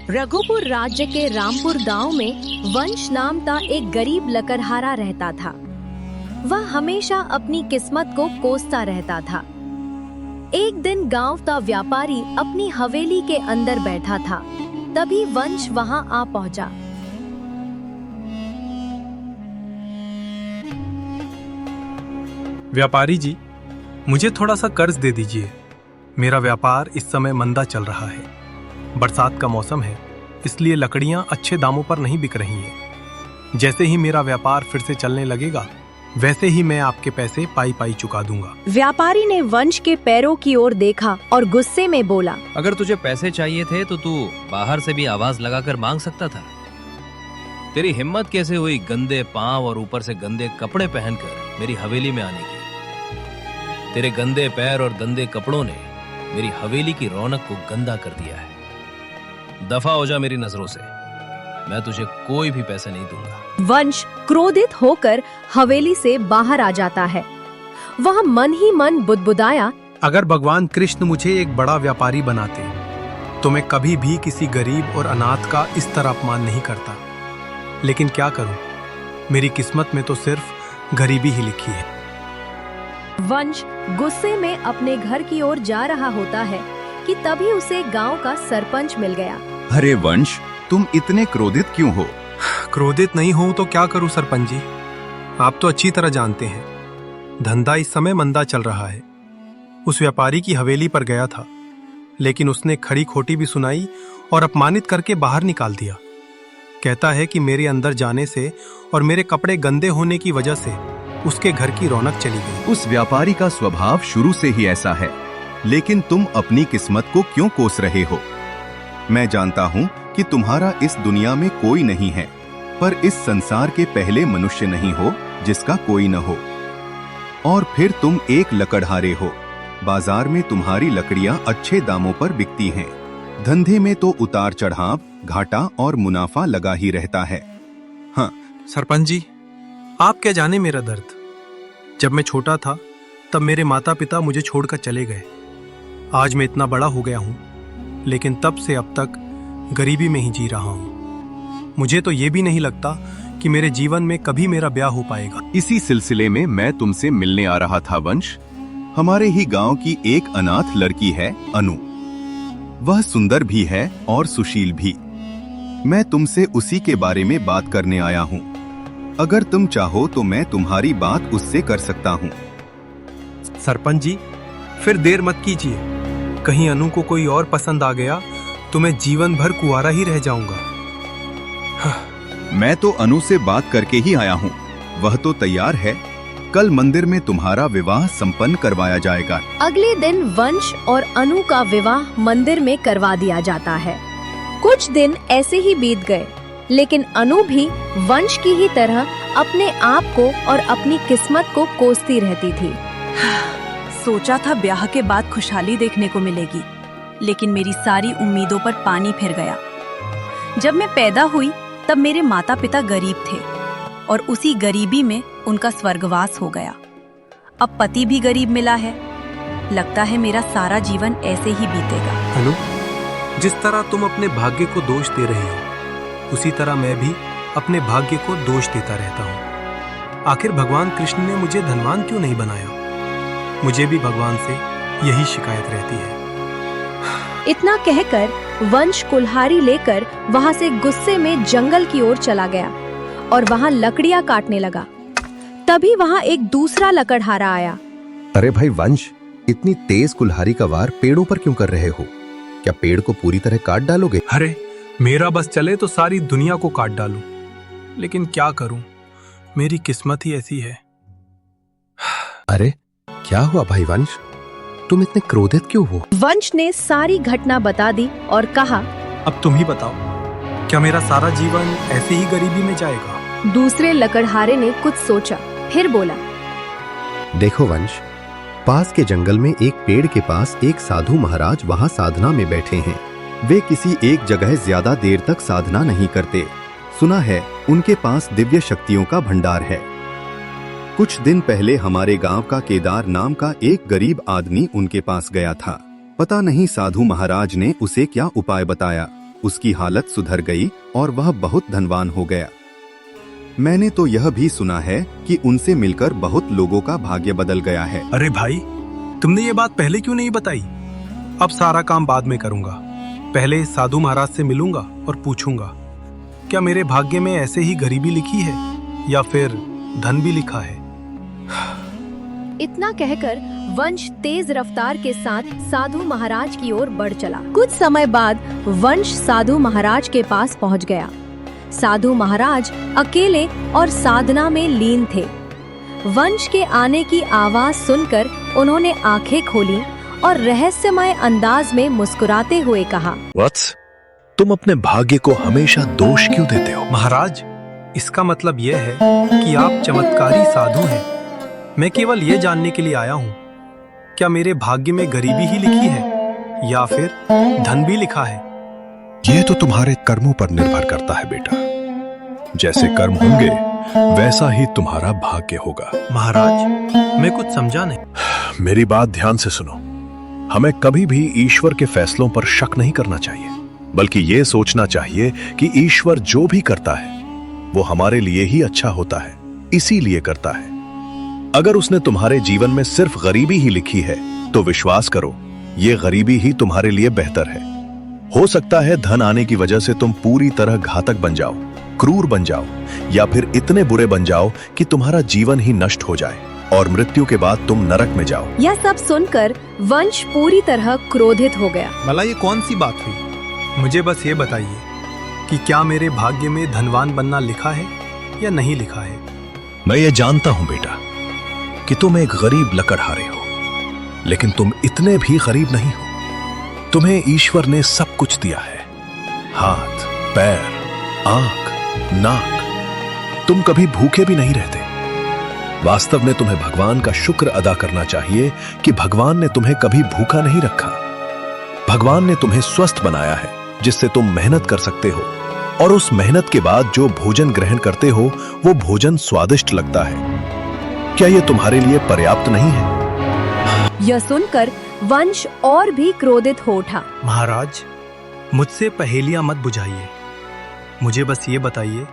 रघुपुर राज्य के रामपुर गांव में वंश नाम का एक गरीब लकड़हारा रहता था। वह हमेशा अपनी किस्मत को कोसता रहता था। एक दिन गांव का व्यापारी अपनी हवेली के अंदर बैठा था, तभी वंश वहां आ पहुंचा। व्यापारी जी, मुझे थोड़ा सा कर्ज दे दीजिए। मेरा व्यापार इस समय मंदा चल रहा है। बरसात का मौसम है, इसलिए लकड़ियां अच्छे दामों पर नहीं बिक रही हैं। जैसे ही मेरा व्यापार फिर से चलने लगेगा, वैसे ही मैं आपके पैसे पाई पाई चुका दूंगा। व्यापारी ने वंश के पैरों की ओर देखा और गुस्से में बोला, अगर तुझे पैसे चाहिए थे तो तू बाहर से भी आवाज लगाकर मांग सकता था। तेरी हिम्मत कैसे हुई गंदे पांव और ऊपर से गंदे कपड़े पहनकर मेरी हवेली में आने की? तेरे गंदे पैर और गंदे कपड़ों ने मेरी हवेली की रौनक को गंदा कर दिया है। दफा हो जा मेरी नजरों से, मैं तुझे कोई भी पैसे नहीं दूंगा। वंश क्रोधित होकर हवेली से बाहर आ जाता है। वह मन ही मन बुदबुदाया, अगर भगवान कृष्ण मुझे एक बड़ा व्यापारी बनाते तो मैं कभी भी किसी गरीब और अनाथ का इस तरह अपमान नहीं करता। लेकिन क्या करूं, मेरी किस्मत में तो सिर्फ गरीबी ही लिखी है। वंश गुस्से में अपने घर की ओर जा रहा होता है कि तभी उसे गांव का सरपंच मिल गया। अरे वंश, तुम इतने क्रोधित क्यों हो? क्रोधित नहीं हूं तो क्या करूं सरपंच जी, आप तो अच्छी तरह जानते हैं धंधा इस समय मंदा चल रहा है। उस व्यापारी की हवेली पर गया था, लेकिन उसने खड़ी खोटी भी सुनाई और अपमानित करके बाहर निकाल दिया। कहता है कि मेरे अंदर जाने से और मेरे कपड़े गंदे होने की वजह से उसके घर की रौनक चली गई। उस व्यापारी का स्वभाव शुरू से ही ऐसा है, लेकिन तुम अपनी किस्मत को क्यों कोस रहे हो? मैं जानता हूँ कि तुम्हारा इस दुनिया में कोई नहीं है, पर इस संसार के पहले मनुष्य नहीं हो जिसका कोई न हो। और फिर तुम एक लकड़हारे हो। बाजार में तुम्हारी लकड़ियां अच्छे दामों पर बिकती हैं। धंधे में तो उतार चढ़ाव, घाटा और मुनाफा लगा ही रहता है। हाँ सरपंच जी, आप क्या जाने मेरा दर्द। जब मैं छोटा था तब मेरे माता पिता मुझे छोड़कर चले गए। आज मैं इतना बड़ा हो गया हूँ, लेकिन तब से अब तक गरीबी में ही जी रहा हूँ। मुझे तो ये भी नहीं लगता कि मेरे जीवन में कभी मेरा ब्याह हो पाएगा। इसी सिलसिले में मैं तुमसे मिलने आ रहा था वंश। हमारे ही गांव की एक अनाथ लड़की है अनु। वह सुंदर भी है और सुशील भी। मैं तुमसे उसी के बारे में बात करने आया हूँ। अगर तुम चाहो तो मैं तुम्हारी बात उससे कर सकता हूँ। सरपंच जी, फिर देर मत कीजिए। कहीं अनु को कोई और पसंद आ गया तो मैं जीवन भर कुंवारा ही रह जाऊंगा। मैं तो अनु से बात करके ही आया हूँ। वह तो तैयार है। कल मंदिर में तुम्हारा विवाह संपन्न करवाया जाएगा। अगले दिन वंश और अनु का विवाह मंदिर में करवा दिया जाता है। कुछ दिन ऐसे ही बीत गए, लेकिन अनु भी वंश की ही तरह अपने आप को और अपनी किस्मत को कोसती रहती थी। सोचा था ब्याह के बाद खुशहाली देखने को मिलेगी, लेकिन मेरी सारी उम्मीदों पर पानी फिर गया। जब मैं पैदा हुई तब मेरे माता पिता गरीब थे और उसी गरीबी में उनका स्वर्गवास हो गया। अब पति भी गरीब मिला है। लगता है मेरा सारा जीवन ऐसे ही बीतेगा। अनु, जिस तरह तुम अपने भाग्य को दोष दे रही हो, उसी तरह मैं भी अपने भाग्य को दोष देता रहता हूँ। आखिर भगवान कृष्ण ने मुझे धनवान क्यों नहीं बनाया? मुझे भी भगवान से यही शिकायत रहती है। इतना कहकर वंश कुल्हाड़ी लेकर वहां से गुस्से में जंगल की ओर चला गया और वहां लकड़ियां काटने लगा। तभी वहां एक दूसरा लकड़हारा आया। अरे भाई वंश, इतनी तेज कुल्हाड़ी का वार पेड़ों पर क्यों कर रहे हो? क्या पेड़ को पूरी तरह काट डालोगे? अरे मेरा बस चले तो सारी दुनिया को काट डालूं, लेकिन क्या करूं, मेरी किस्मत ही ऐसी है। अरे क्या हुआ भाई वंश, तुम इतने क्रोधित क्यों हो? वंश ने सारी घटना बता दी और कहा, अब तुम ही बताओ, क्या मेरा सारा जीवन ऐसे ही गरीबी में जाएगा? दूसरे लकड़हारे ने कुछ सोचा, फिर बोला, देखो वंश, पास के जंगल में एक पेड़ के पास एक साधु महाराज वहां साधना में बैठे हैं। वे किसी एक जगह ज्यादा देर तक साधना नहीं करते। सुना है उनके पास दिव्य शक्तियों का भंडार है। कुछ दिन पहले हमारे गांव का केदार नाम का एक गरीब आदमी उनके पास गया था। पता नहीं साधु महाराज ने उसे क्या उपाय बताया। उसकी हालत सुधर गई और वह बहुत धनवान हो गया। मैंने तो यह भी सुना है कि उनसे मिलकर बहुत लोगों का भाग्य बदल गया है। अरे भाई, तुमने ये बात पहले क्यों नहीं बताई? अब सारा काम बाद में करूंगा। पहले साधु महाराज से मिलूंगा और पूछूंगा, क्या मेरे भाग्य में ऐसे ही गरीबी लिखी है या फिर धन भी लिखा है? इतना कहकर वंश तेज रफ्तार के साथ साधु महाराज की ओर बढ़ चला। कुछ समय बाद वंश साधु महाराज के पास पहुंच गया। साधु महाराज अकेले और साधना में लीन थे। वंश के आने की आवाज सुनकर उन्होंने आंखें खोली और रहस्यमय अंदाज में मुस्कुराते हुए कहा, वत्स, तुम अपने भाग्य को हमेशा दोष क्यों देते हो? महाराज, इसका मतलब यह है कि आप चमत्कारी साधु हैं। मैं केवल ये जानने के लिए आया हूँ, क्या मेरे भाग्य में गरीबी ही लिखी है या फिर धन भी लिखा है? ये तो तुम्हारे कर्मों पर निर्भर करता है बेटा। जैसे कर्म होंगे वैसा ही तुम्हारा भाग्य होगा। महाराज, मैं कुछ समझा नहीं। मेरी बात ध्यान से सुनो। हमें कभी भी ईश्वर के फैसलों पर शक नहीं करना चाहिए, बल्कि ये सोचना चाहिए कि ईश्वर जो भी करता है वो हमारे लिए ही अच्छा होता है, इसीलिए करता है। अगर उसने तुम्हारे जीवन में सिर्फ गरीबी ही लिखी है तो विश्वास करो, ये गरीबी ही तुम्हारे लिए बेहतर है। हो सकता है धन आने की वजह से तुम पूरी तरह घातक बन जाओ, क्रूर बन जाओ, या फिर इतने बुरे बन जाओ कि तुम्हारा जीवन ही नष्ट हो जाए और मृत्यु के बाद तुम नरक में जाओ। यह सब सुनकर वंश पूरी तरह क्रोधित हो गया। भला ये कौन सी बात हुई? मुझे बस ये बताइए कि क्या मेरे भाग्य में धनवान बनना लिखा है या नहीं लिखा है? मैं ये जानता हूं बेटा कि तुम एक गरीब लकड़हारे हो, लेकिन तुम इतने भी गरीब नहीं हो। तुम्हें ईश्वर ने सब कुछ दिया है, हाथ, पैर, आंख, नाक। तुम कभी भूखे भी नहीं रहते। वास्तव में तुम्हें भगवान का शुक्र अदा करना चाहिए कि भगवान ने तुम्हें कभी भूखा नहीं रखा। भगवान ने तुम्हें स्वस्थ बनाया है, जिससे तुम मेहनत कर सकते हो, और उस मेहनत के बाद जो भोजन ग्रहण करते हो वो भोजन स्वादिष्ट लगता है। क्या यह तुम्हारे लिए पर्याप्त नहीं है? यह सुनकर वंश और भी क्रोधित हो उठा। महाराज, मुझसे पहेलियां मत बुझाइए। मुझे बस ये बताइए,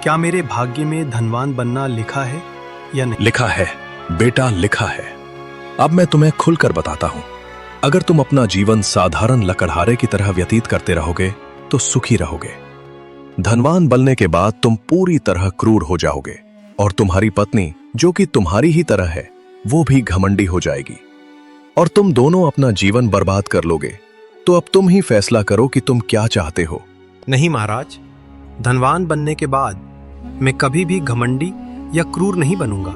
क्या मेरे भाग्य में धनवान बनना लिखा है या नहीं? लिखा है बेटा, लिखा है। अब मैं तुम्हें खुलकर बताता हूं। अगर तुम अपना जीवन साधारण लकड़हारे की तरह व्यतीत करते रहोगे तो सुखी रहोगे। धनवान बनने के बाद तुम पूरी तरह क्रूर हो जाओगे, और तुम्हारी पत्नी, जो कि तुम्हारी ही तरह है, वो भी घमंडी हो जाएगी, और तुम दोनों अपना जीवन बर्बाद कर लोगे। तो अब तुम ही फैसला करो कि तुम क्या चाहते हो। नहीं महाराज, धनवान बनने के बाद मैं कभी भी घमंडी या क्रूर नहीं बनूंगा,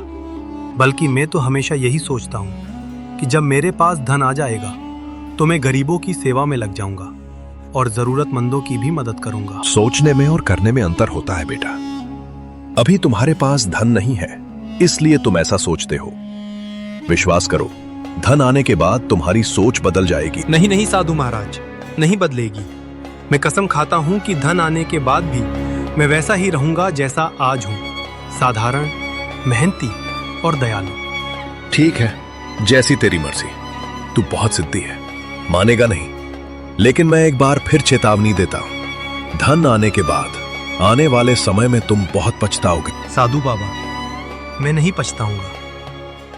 बल्कि मैं तो हमेशा यही सोचता हूं कि जब मेरे पास धन आ जाएगा तो मैं गरीबों की सेवा में लग जाऊंगा और जरूरतमंदों की भी मदद करूंगा। सोचने में और करने में अंतर होता है बेटा। अभी तुम्हारे पास धन नहीं है, इसलिए तुम ऐसा सोचते हो। विश्वास करो, धन आने के बाद तुम्हारी सोच बदल जाएगी। नहीं नहीं साधु महाराज, नहीं बदलेगी। मैं कसम खाता हूं कि धन आने के बाद भी मैं वैसा ही रहूंगा जैसा आज हूं, साधारण, मेहनती और दयालु। ठीक है, जैसी तेरी मर्जी। तू बहुत जिद्दी है, मानेगा नहीं, लेकिन मैं एक बार फिर चेतावनी देता हूं। धन आने के बाद आने वाले समय में तुम बहुत पछताओगे। साधु बाबा, मैं नहीं पछताऊंगा।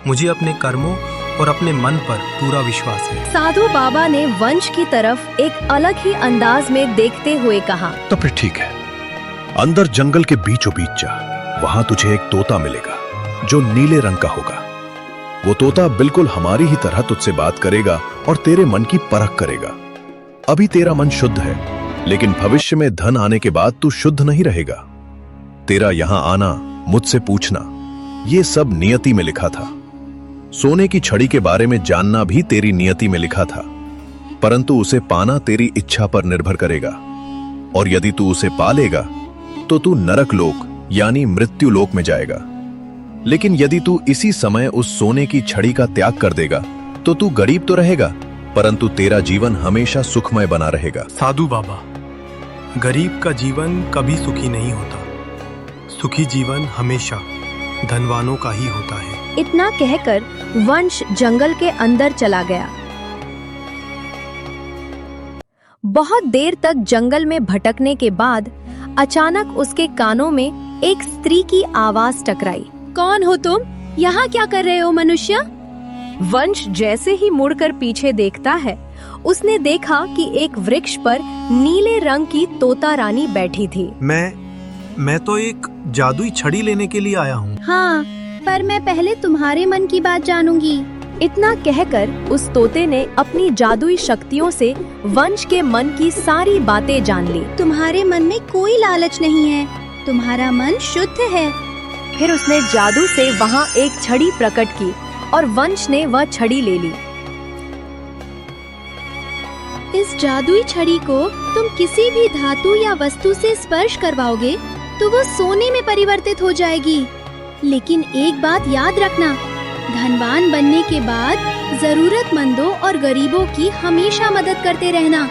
मुझे अपने कर्मों और अपने मन पर पूरा विश्वास है। साधु बाबा ने वंश की तरफ एक अलग ही अंदाज में देखते हुए कहा, तो फिर ठीक है, अंदर जंगल के बीचों बीच जा। वहां तुझे एक तोता मिलेगा जो नीले रंग का होगा। वो तोता बिल्कुल हमारी ही तरह तुझसे बात करेगा और तेरे मन की परख करेगा। अभी तेरा मन शुद्ध है, लेकिन भविष्य में धन आने के बाद तू शुद्ध नहीं रहेगा। तेरा यहां आना, मुझसे पूछना, ये सब नियति में लिखा था। सोने की छड़ी के बारे में जानना भी तेरी नियति में लिखा था, परंतु उसे पाना तेरी इच्छा पर निर्भर करेगा। और यदि तू उसे पा लेगा तो तू नरक लोक यानी मृत्यु लोक में जाएगा। लेकिन यदि तू इसी समय उस सोने की छड़ी का त्याग कर देगा तो तू गरीब तो रहेगा, परंतु तेरा जीवन हमेशा सुखमय बना रहेगा। साधु बाबा, गरीब का जीवन कभी सुखी नहीं होता। सुखी जीवन हमेशा धनवानों का ही होता है। इतना कहकर वंश जंगल के अंदर चला गया। बहुत देर तक जंगल में भटकने के बाद अचानक उसके कानों में एक स्त्री की आवाज टकराई। कौन हो तुम? यहाँ क्या कर रहे हो मनुष्य? वंश जैसे ही मुड़कर पीछे देखता है, उसने देखा कि एक वृक्ष पर नीले रंग की तोता रानी बैठी थी। मैं तो एक जादुई छड़ी लेने के लिए आया हूँ। हाँ, पर मैं पहले तुम्हारे मन की बात जानूंगी। इतना कहकर उस तोते ने अपनी जादुई शक्तियों से वंश के मन की सारी बातें जान ली। तुम्हारे मन में कोई लालच नहीं है, तुम्हारा मन शुद्ध है। फिर उसने जादू से वहाँ एक छड़ी प्रकट की और वंश ने वह छड़ी ले ली। इस जादुई छड़ी को तुम किसी भी धातु या वस्तु से स्पर्श करवाओगे तो वो सोने में परिवर्तित हो जाएगी। लेकिन एक बात याद रखना, धनवान बनने के बाद जरूरतमंदों और गरीबों की हमेशा मदद करते रहना।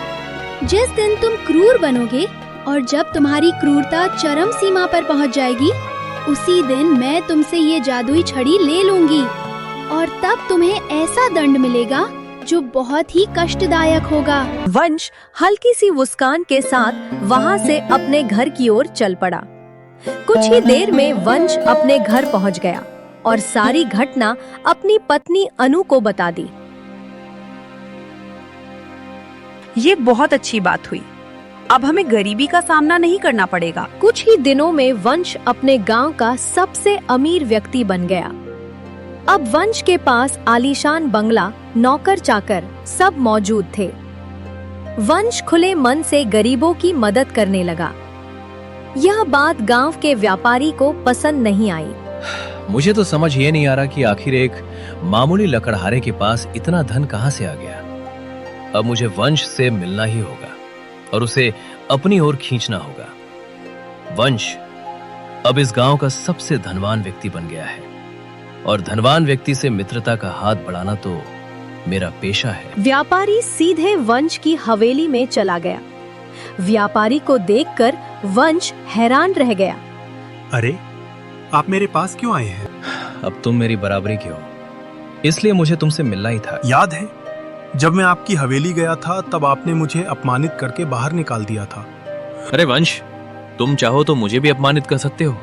जिस दिन तुम क्रूर बनोगे और जब तुम्हारी क्रूरता चरम सीमा पर पहुंच जाएगी, उसी दिन मैं तुमसे ये जादुई छड़ी ले लूंगी और तब तुम्हें ऐसा दंड मिलेगा जो बहुत ही कष्टदायक होगा। वंश हल्की सी मुस्कान के साथ वहाँ से अपने घर की ओर चल पड़ा। कुछ ही देर में वंश अपने घर पहुँच गया और सारी घटना अपनी पत्नी अनु को बता दी। ये बहुत अच्छी बात हुई। अब हमें गरीबी का सामना नहीं करना पड़ेगा। कुछ ही दिनों में वंश अपने गांव का सबसे अमीर व्यक्ति बन गया। अब वंश के पास आलीशान बंगला, नौकर चाकर सब मौजूद थे। वंश खुले मन से गरीबों की मदद करने लगा। यह बात गांव के व्यापारी को पसंद नहीं आई। मुझे तो समझ ये नहीं आ रहा कि आखिर एक मामूली लकड़हारे के पास इतना धन कहां से आ गया। अब मुझे वंश से मिलना ही होगा और उसे अपनी ओर खींचना होगा। वंश अब इस गांव का सबसे धनवान व्यक्ति बन गया है और धनवान व्यक्ति से मित्रता का हाथ बढ़ाना तो मेरा पेशा है। व्यापारी सीधे वंश की हवेली में चला गया। व्यापारी को देखकर वंश हैरान रह गया। अरे, आप मेरे पास क्यों आए हैं? अब तुम मेरी बराबरी की हो, इसलिए मुझे तुमसे मिलना ही था। याद है जब मैं आपकी हवेली गया था तब आपने मुझे अपमानित करके बाहर निकाल दिया था। अरे वंश, तुम चाहो तो मुझे भी अपमानित कर सकते हो।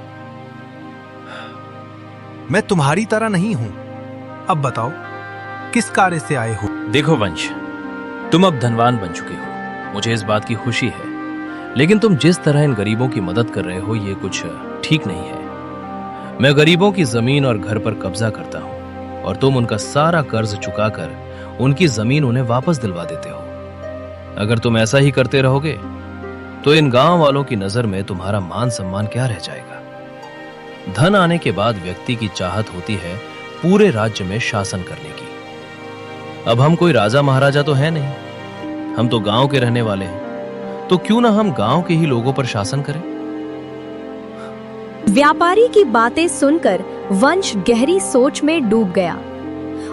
मैं तुम्हारी तरह नहीं हूँ। अब बताओ किस कार्य से आए हो? देखो वंश, तुम अब धनवान बन चुके हो, मुझे इस बात की खुशी है, लेकिन तुम जिस तरह इन गरीबों की मदद कर रहे हो ये कुछ ठीक नहीं है। मैं गरीबों की जमीन और घर पर कब्जा करता हूँ और तुम उनका सारा कर्ज चुकाकर उनकी जमीन उन्हें वापस दिलवा देते हो। अगर तुम ऐसा ही करते रहोगे तो इन गांव वालों की नजर में तुम्हारा मान सम्मान क्या रह जाएगा। धन आने के बाद व्यक्ति की चाहत होती है पूरे राज्य में शासन करने की। अब हम कोई राजा महाराजा तो है नहीं, हम तो गांव के रहने वाले हैं, तो क्यों ना हम गांव के ही लोगों पर शासन करें। व्यापारी की बातें सुनकर वंश गहरी सोच में डूब गया।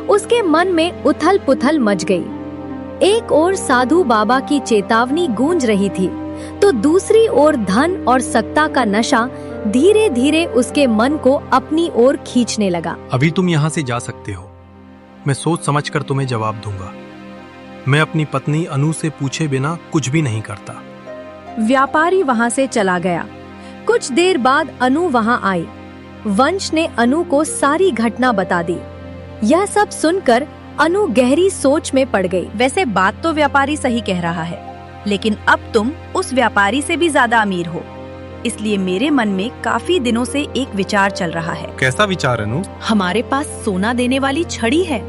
उसके मन में उथल पुथल मच गई। एक ओर साधु बाबा की चेतावनी गूंज रही थी, तो दूसरी ओर धन और सत्ता का नशा धीरे धीरे उसके मन को अपनी ओर खींचने लगा। अभी तुम यहाँ से जा सकते हो, मैं सोच समझकर तुम्हें जवाब दूंगा। मैं अपनी पत्नी अनु से पूछे बिना कुछ भी नहीं करता। व्यापारी वहां से चला गया। कुछ देर बाद अनु वहां आई। वंश ने अनु को सारी घटना बता दी। यह सब सुनकर अनु गहरी सोच में पड़ गई। वैसे बात तो व्यापारी सही कह रहा है, लेकिन अब तुम उस व्यापारी से भी ज्यादा अमीर हो, इसलिए मेरे मन में काफी दिनों से एक विचार चल रहा है। कैसा विचार अनु? हमारे पास सोना देने वाली छड़ी है।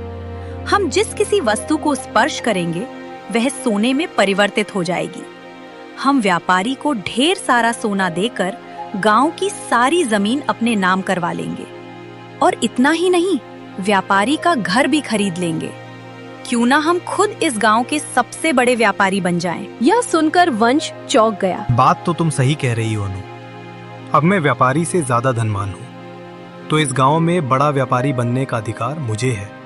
हम जिस किसी वस्तु को स्पर्श करेंगे वह सोने में परिवर्तित हो जाएगी। हम व्यापारी को ढेर सारा सोना देकर गांव की सारी जमीन अपने नाम करवा लेंगे और इतना ही नहीं, व्यापारी का घर भी खरीद लेंगे। क्यों ना हम खुद इस गांव के सबसे बड़े व्यापारी बन जाएं। यह सुनकर वंश चौंक गया। बात तो तुम सही कह रही हो अनु। अब मैं व्यापारी से ज्यादा धनवान हूँ, तो इस गांव में बड़ा व्यापारी बनने का अधिकार मुझे है।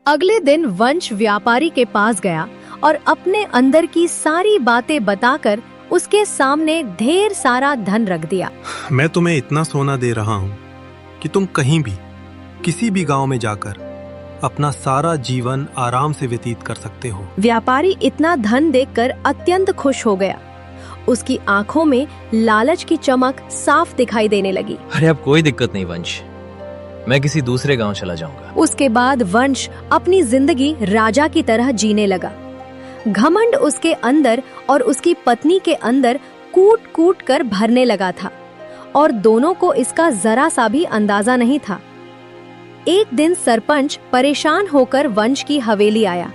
अगले दिन वंश व्यापारी के पास गया और अपने अंदर की सारी बातें बताकर उसके सामने ढेर सारा धन रख दिया। मैं तुम्हें इतना सोना दे रहा हूँ कि तुम कहीं भी किसी भी गांव में जाकर अपना सारा जीवन आराम से व्यतीत कर सकते हो। व्यापारी इतना धन देखकर अत्यंत खुश हो गया। उसकी आंखों में लालच की चमक साफ दिखाई देने लगी। अरे अब कोई दिक्कत नहीं वंश, मैं किसी दूसरे गांव चला जाऊंगा। उसके बाद वंश अपनी जिंदगी राजा की तरह जीने लगा। घमंड उसके अंदर और उसकी पत्नी के अंदर कूट कूट कर भरने लगा था और दोनों को इसका जरा सा भी अंदाजा नहीं था। एक दिन सरपंच परेशान होकर वंश की हवेली आया।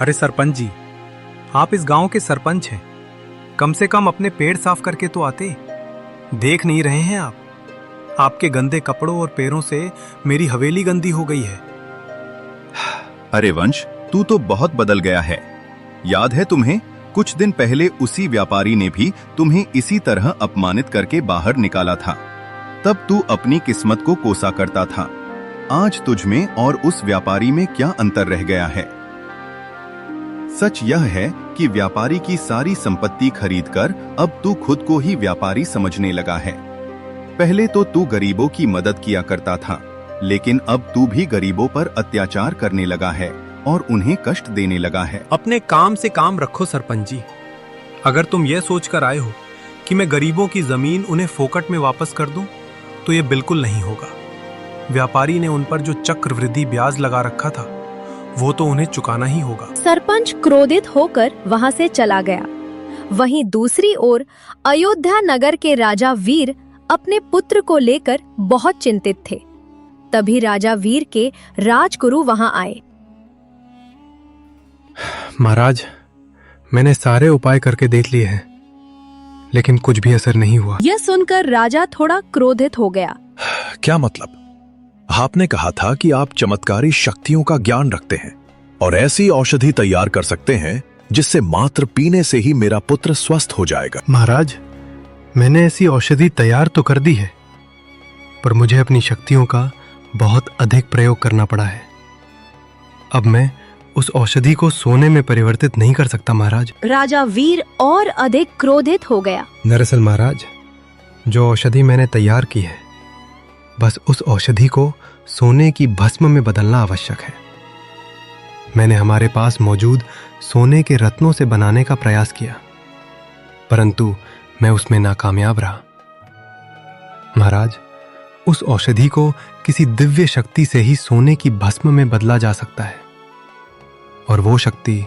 अरे सरपंच जी, आप इस गांव के सरपंच हैं, कम से कम अपने पेड़ साफ करके तो आते। देख नहीं रहे हैं आप? आपके गंदे कपड़ों और पैरों से मेरी हवेली गंदी हो गई है। अरे वंश, तू तो बहुत बदल गया है। याद है तुम्हें, कुछ दिन पहले उसी व्यापारी ने भी तुम्हें इसी तरह अपमानित करके बाहर निकाला था। तब तू अपनी किस्मत को कोसा करता था। आज तुझ में और उस व्यापारी में क्या अंतर रह गया है? सच यह है कि व्यापारी की सारी संपत्ति खरीदकर अब तू खुद को ही व्यापारी समझने लगा है। पहले तो तू गरीबों की मदद किया करता था, लेकिन अब तू भी गरीबों पर अत्याचार करने लगा है और उन्हें कष्ट देने लगा है। अपने काम से काम रखो सरपंच जी। अगर तुम ये सोचकर आए हो कि मैं गरीबों की जमीन उन्हें फोकट में वापस कर दूं, तो ये बिल्कुल नहीं होगा। व्यापारी ने उन पर जो चक्रवृद्धि ब्याज लगा रखा था, वो तो उन्हें चुकाना ही होगा। सरपंच क्रोधित होकर वहां से चला गया। वहीं दूसरी ओर अयोध्या नगर के राजा वीर अपने पुत्र को लेकर बहुत चिंतित थे। तभी राजा वीर के राजगुरु वहां आए। महाराज, मैंने सारे उपाय करके देख लिए हैं, लेकिन कुछ भी असर नहीं हुआ। यह सुनकर राजा थोड़ा क्रोधित हो गया। क्या मतलब? आपने कहा था कि आप चमत्कारी शक्तियों का ज्ञान रखते हैं और ऐसी औषधि तैयार कर सकते हैं जिससे मात्र पीने से ही मेरा पुत्र स्वस्थ हो जाएगा। महाराज, मैंने ऐसी औषधि तैयार तो कर दी है, पर मुझे अपनी शक्तियों का बहुत अधिक प्रयोग करना पड़ा है। अब मैं उस औषधि को सोने में परिवर्तित नहीं कर सकता महाराज। राजा वीर और अधिक क्रोधित हो गया। दरअसल महाराज, जो औषधि मैंने तैयार की है, बस उस औषधि को सोने की भस्म में बदलना आवश्यक है। मैंने हमारे पास मौजूद सोने के रत्नों से बनाने का प्रयास किया, परंतु मैं उसमें नाकामयाब रहा। महाराज, उस औषधि को किसी दिव्य शक्ति से ही सोने की भस्म में बदला जा सकता है, और वो शक्ति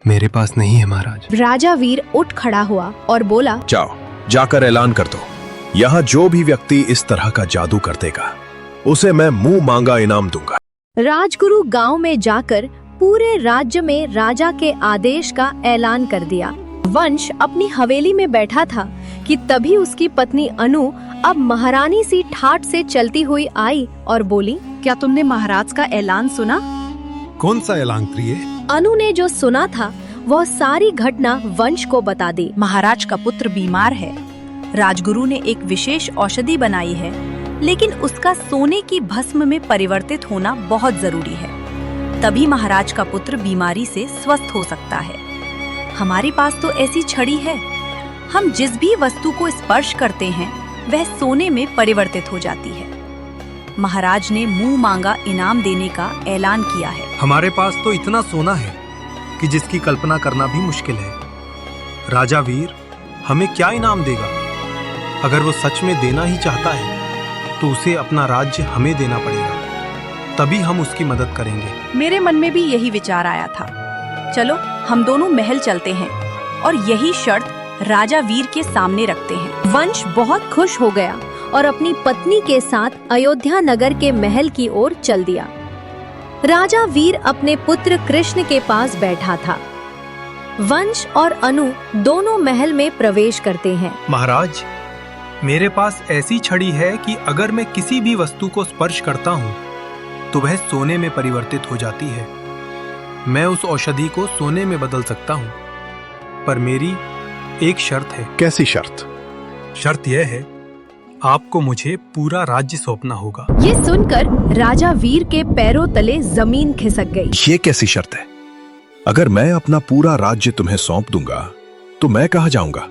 मेरे पास नहीं है महाराज। राजा वीर उठ खड़ा हुआ और बोला, जाओ, जाकर ऐलान कर दो, यहाँ जो भी व्यक्ति इस तरह का जादू कर देगा, उसे मैं मुंह मांगा इनाम दूंगा। राजगुरु गांव में जाकर पूरे राज्य में राजा के आदेश का ऐलान कर दिया। वंश अपनी हवेली में बैठा था कि तभी उसकी पत्नी अनु अब महारानी सी ठाठ से चलती हुई आई और बोली, क्या तुमने महाराज का ऐलान सुना? कौन सा ऐलान प्रिय? अनु ने जो सुना था वह सारी घटना वंश को बता दी। महाराज का पुत्र बीमार है। राजगुरु ने एक विशेष औषधि बनाई है, लेकिन उसका सोने की भस्म में परिवर्तित होना बहुत जरूरी है। तभी महाराज का पुत्र बीमारी से स्वस्थ हो सकता है। हमारे पास तो ऐसी छड़ी है, हम जिस भी वस्तु को स्पर्श करते हैं वह सोने में परिवर्तित हो जाती है। महाराज ने मुंह मांगा इनाम देने का ऐलान किया है। हमारे पास तो इतना सोना है कि जिसकी कल्पना करना भी मुश्किल है। राजा वीर हमें क्या इनाम देगा? अगर वो सच में देना ही चाहता है तो उसे अपना राज्य हमें देना पड़ेगा, तभी हम उसकी मदद करेंगे। मेरे मन में भी यही विचार आया था। चलो हम दोनों महल चलते हैं और यही शर्त राजा वीर के सामने रखते हैं। वंश बहुत खुश हो गया और अपनी पत्नी के साथ अयोध्या नगर के महल की ओर चल दिया। राजा वीर अपने पुत्र कृष्ण के पास बैठा था। वंश और अनु दोनों महल में प्रवेश करते हैं। महाराज, मेरे पास ऐसी छड़ी है कि अगर मैं किसी भी वस्तु को स्पर्श करता हूँ तो वह सोने में परिवर्तित हो जाती है। मैं उस औषधि को सोने में बदल सकता हूँ, पर मेरी एक शर्त है। कैसी शर्त? शर्त यह है, आपको मुझे पूरा राज्य सौंपना होगा। ये सुनकर राजा वीर के पैरों तले जमीन खिसक गई। ये कैसी शर्त है? अगर मैं अपना पूरा राज्य तुम्हें सौंप दूंगा तो मैं कहाँ जाऊंगा?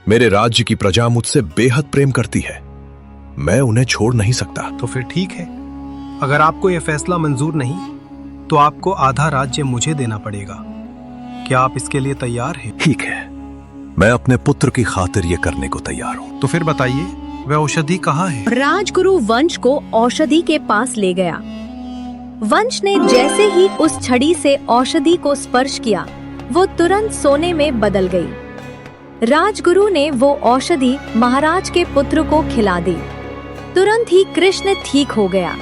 मेरे राज्य की प्रजा मुझसे बेहद प्रेम करती है। मैं उन्हें छोड़ नहीं सकता। तो फिर ठीक है, अगर आपको यह फैसला मंजूर नहीं तो आपको आधा राज्य मुझे देना पड़ेगा। क्या आप इसके लिए तैयार हैं? ठीक है, मैं अपने पुत्र की खातिर ये करने को तैयार हूं। तो फिर बताइए, वह औषधि कहाँ है? राजगुरु वंश को औषधि के पास ले गया। वंश ने जैसे ही उस छड़ी से औषधि को स्पर्श किया, वो तुरंत सोने में बदल गई। राजगुरु ने वो औषधि महाराज के पुत्र को खिला दी। तुरंत ही कृष्ण ठीक हो गया।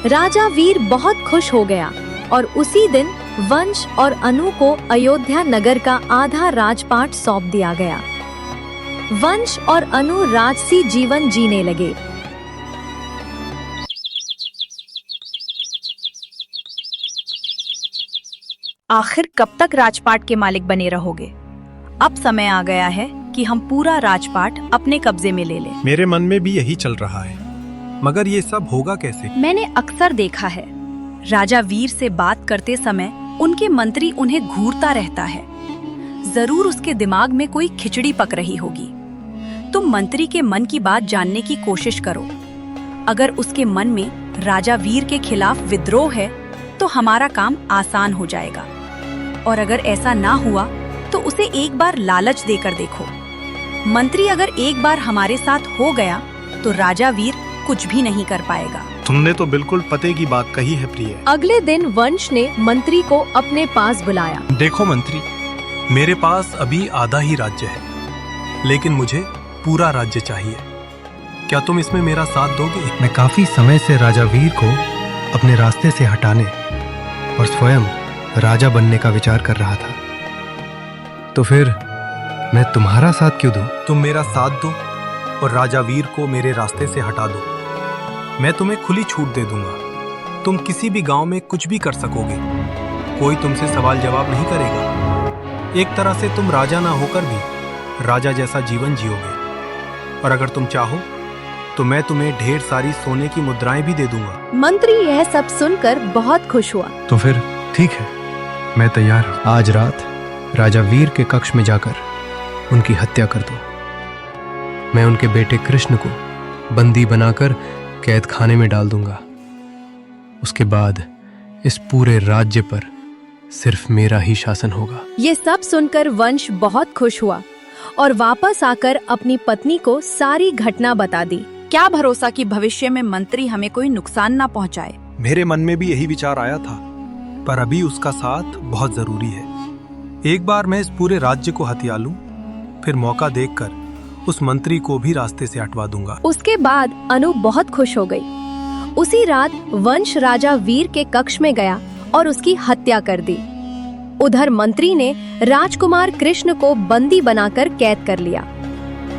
राजा वीर बहुत खुश हो गया और उसी दिन वंश और अनु को अयोध्या नगर का आधा राजपाट सौंप दिया गया। वंश और अनु राजसी जीवन जीने लगे। आखिर कब तक राजपाट के मालिक बने रहोगे? अब समय आ गया है कि हम पूरा राजपाट अपने कब्जे में ले लें। मेरे मन में भी यही चल रहा है, मगर ये सब होगा कैसे? मैंने अक्सर देखा है, राजा वीर से बात करते समय उनके मंत्री उन्हें घूरता रहता है। जरूर उसके दिमाग में कोई खिचड़ी पक रही होगी। तुम मंत्री के मन की बात जानने की कोशिश करो। अगर उसके मन में राजा वीर के खिलाफ विद्रोह है तो हमारा काम आसान हो जाएगा, और अगर ऐसा ना हुआ तो उसे एक बार लालच देकर देखो। मंत्री अगर एक बार हमारे साथ हो गया तो राजा वीर कुछ भी नहीं कर पाएगा। तुमने तो बिल्कुल पते की बात कही है प्रिय। अगले दिन वंश ने मंत्री को अपने पास बुलाया। देखो मंत्री, मेरे पास अभी आधा ही राज्य है, लेकिन मुझे पूरा राज्य चाहिए। क्या तुम इसमें मेरा साथ दोगे? मैं काफी समय से राजा वीर को अपने रास्ते से हटाने और स्वयं राजा बनने का विचार कर रहा था। तो फिर मैं तुम्हारा साथ क्यों दूं? तुम मेरा साथ दो और राजा वीर को मेरे रास्ते से हटा दो। मैं तुम्हें खुली छूट दे दूंगा। तुम किसी भी गांव में कुछ भी कर सकोगे, कोई तुमसे सवाल जवाब नहीं करेगा। एक तरह से तुम राजा ना होकर भी राजा जैसा जीवन जियोगे, और अगर तुम चाहो तो मैं तुम्हें ढेर सारी सोने की मुद्राएं भी दे दूंगा। मंत्री यह सब सुनकर बहुत खुश हुआ। तो फिर ठीक है, मैं तैयार हूँ। आज रात राजा वीर के कक्ष में जाकर उनकी हत्या कर दो। मैं उनके बेटे कृष्ण को बंदी बनाकर कैद खाने में डाल दूंगा। उसके बाद इस पूरे राज्य पर सिर्फ मेरा ही शासन होगा। ये सब सुनकर वंश बहुत खुश हुआ और वापस आकर अपनी पत्नी को सारी घटना बता दी। क्या भरोसा कि भविष्य में मंत्री हमें कोई नुकसान ना पहुंचाए। मेरे मन में भी यही विचार आया था, पर अभी उसका साथ बहुत जरूरी है। एक बार मैं इस पूरे राज्य को हथिया लूं, फिर मौका देखकर उस मंत्री को भी रास्ते से हटवा दूंगा। उसके बाद अनु बहुत खुश हो गई। उसी रात वंश राजा वीर के कक्ष में गया और उसकी हत्या कर दी। उधर मंत्री ने राजकुमार कृष्ण को बंदी बनाकर कैद कर लिया।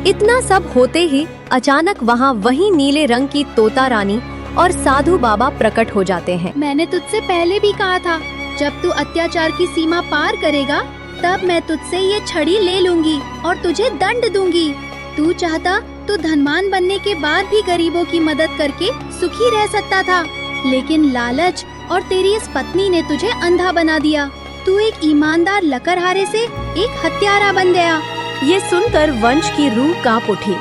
इतना सब होते ही अचानक वहाँ वही नीले रंग की तोता रानी और साधु बाबा प्रकट हो जाते हैं। मैंने तुझसे पहले भी कहा था, जब तू अत्याचार की सीमा पार करेगा तब मैं तुझसे ये छड़ी ले लूंगी और तुझे दंड दूंगी। तू चाहता तो धनवान बनने के बाद भी गरीबों की मदद करके सुखी रह सकता था, लेकिन लालच और तेरी इस पत्नी ने तुझे अंधा बना दिया। तू एक ईमानदार लकड़हारे से एक हत्यारा बन गया। ये सुनकर वंश की रूह कांप उठी।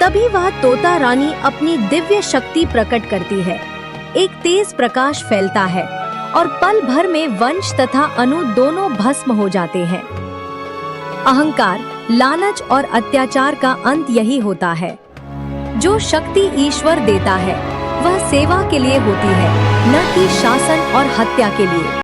तभी वह तोता रानी अपनी दिव्य शक्ति प्रकट करती है। एक तेज प्रकाश फैलता है और पल भर में वंश तथा अनु दोनों भस्म हो जाते हैं। अहंकार, लालच और अत्याचार का अंत यही होता है। जो शक्ति ईश्वर देता है वह सेवा के लिए होती है, न कि शासन और हत्या के लिए।